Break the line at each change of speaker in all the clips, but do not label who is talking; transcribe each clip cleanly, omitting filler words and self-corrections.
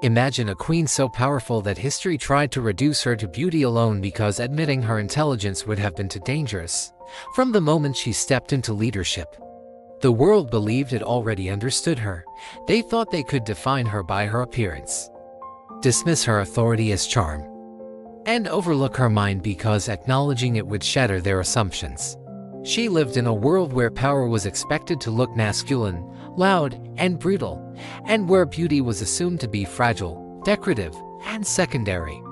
Imagine a queen so powerful that history tried to reduce her to beauty alone because admitting her intelligence would have been too dangerous. From the moment she stepped into leadership, the world believed it already understood her. They thought they could define her by her appearance, dismiss her authority as charm, and overlook her mind because acknowledging it would shatter their assumptions. She lived in a world where power was expected to look masculine, loud, and brutal, and where beauty was assumed to be fragile, decorative, and secondary.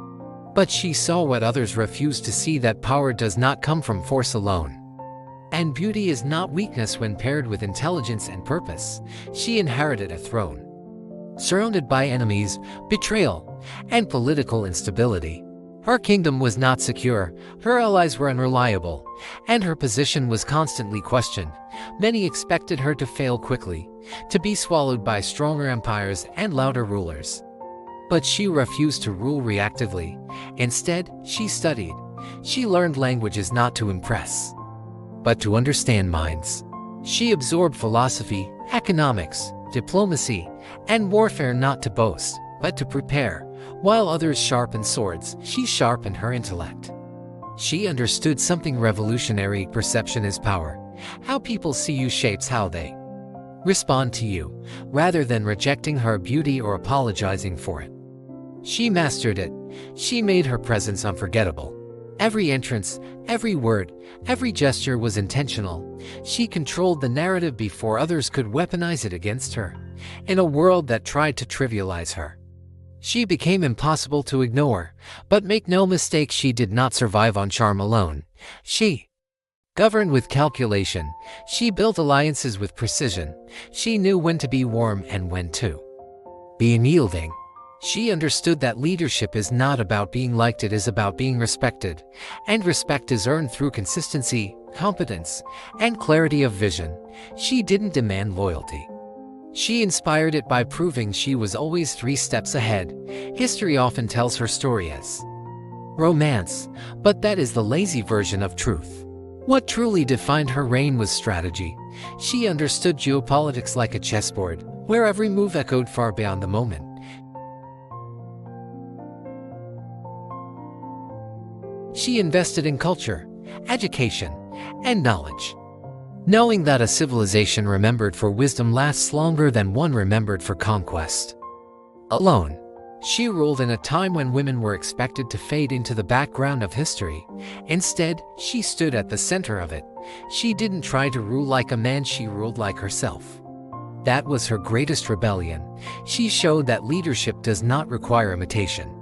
But she saw what others refused to see, that power does not come from force alone. And beauty is not weakness when paired with intelligence and purpose. She inherited a throne surrounded by enemies, betrayal, and political instability. Her kingdom was not secure, her allies were unreliable, and her position was constantly questioned. Many expected her to fail quickly, to be swallowed by stronger empires and louder rulers. But she refused to rule reactively. Instead, she studied. She learned languages not to impress, but to understand minds. She absorbed philosophy, economics, diplomacy, and warfare not to boast, but to prepare. While others sharpened swords, she sharpened her intellect. She understood something revolutionary: perception is power. How people see you shapes how they respond to you, rather than rejecting her beauty or apologizing for it. She mastered it. She made her presence unforgettable. Every entrance, every word, every gesture was intentional. She controlled the narrative before others could weaponize it against her. In a world that tried to trivialize her, she became impossible to ignore. But make no mistake, she did not survive on charm alone. She governed with calculation. She built alliances with precision. She knew when to be warm and when to be unyielding. She understood that leadership is not about being liked, it is about being respected. And respect is earned through consistency, competence, and clarity of vision. She didn't demand loyalty. She inspired it by proving she was always 3 steps ahead. History often tells her story as romance, but that is the lazy version of truth. What truly defined her reign was strategy. She understood geopolitics like a chessboard, where every move echoed far beyond the moment. She invested in culture, education, and knowledge, knowing that a civilization remembered for wisdom lasts longer than one remembered for conquest alone. She ruled in a time when women were expected to fade into the background of history. Instead, she stood at the center of it. She didn't try to rule like a man, she ruled like herself. That was her greatest rebellion. She showed that leadership does not require imitation.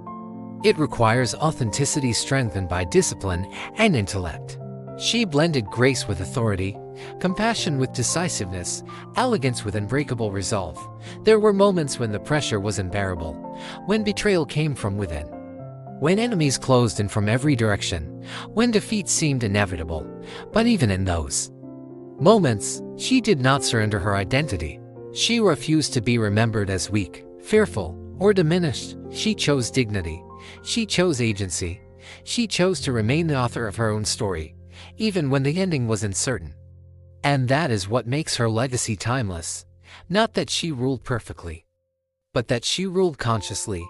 It requires authenticity strengthened by discipline and intellect. She blended grace with authority, compassion with decisiveness, elegance with unbreakable resolve. There were moments when the pressure was unbearable, when betrayal came from within, when enemies closed in from every direction, when defeat seemed inevitable. But even in those moments, she did not surrender her identity. She refused to be remembered as weak, fearful, or diminished. She chose dignity. She chose agency. She chose to remain the author of her own story, even when the ending was uncertain. And that is what makes her legacy timeless. Not that she ruled perfectly, but that she ruled consciously.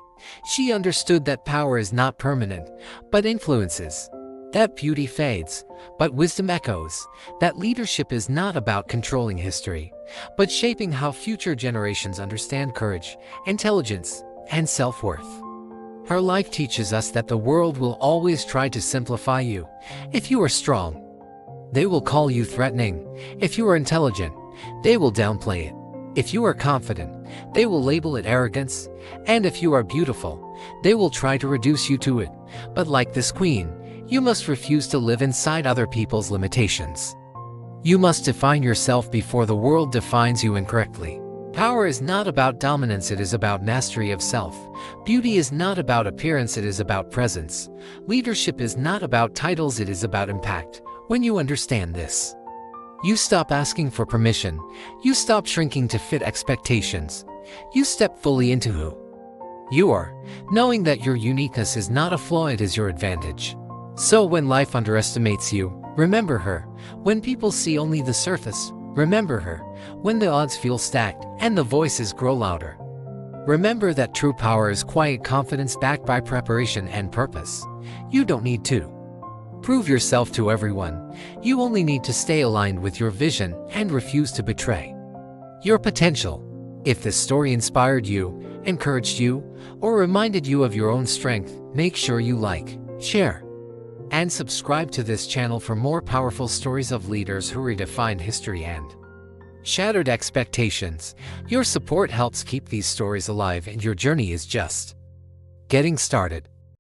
She understood that power is not permanent, but influences. That beauty fades, but wisdom echoes. That leadership is not about controlling history, but shaping how future generations understand courage, intelligence, and self-worth. Her life teaches us that the world will always try to simplify you. If you are strong, they will call you threatening. If you are intelligent, they will downplay it. If you are confident, they will label it arrogance. And if you are beautiful, they will try to reduce you to it. But like this queen, you must refuse to live inside other people's limitations. You must define yourself before the world defines you incorrectly. Power is not about dominance, it is about mastery of self. Beauty is not about appearance, it is about presence. Leadership is not about titles, it is about impact. When you understand this, you stop asking for permission. You stop shrinking to fit expectations. You step fully into who you are, knowing that your uniqueness is not a flaw, it is your advantage. So when life underestimates you, remember her. When people see only the surface, remember her. When the odds feel stacked and the voices grow louder, Remember that true power is quiet confidence backed by preparation and purpose. You don't need to prove yourself to everyone. You only need to stay aligned with your vision and refuse to betray your potential. If this story inspired you, encouraged you, or reminded you of your own strength, make sure you like, share, and subscribe to this channel for more powerful stories of leaders who redefined history and shattered expectations. Your support helps keep these stories alive, and your journey is just getting started.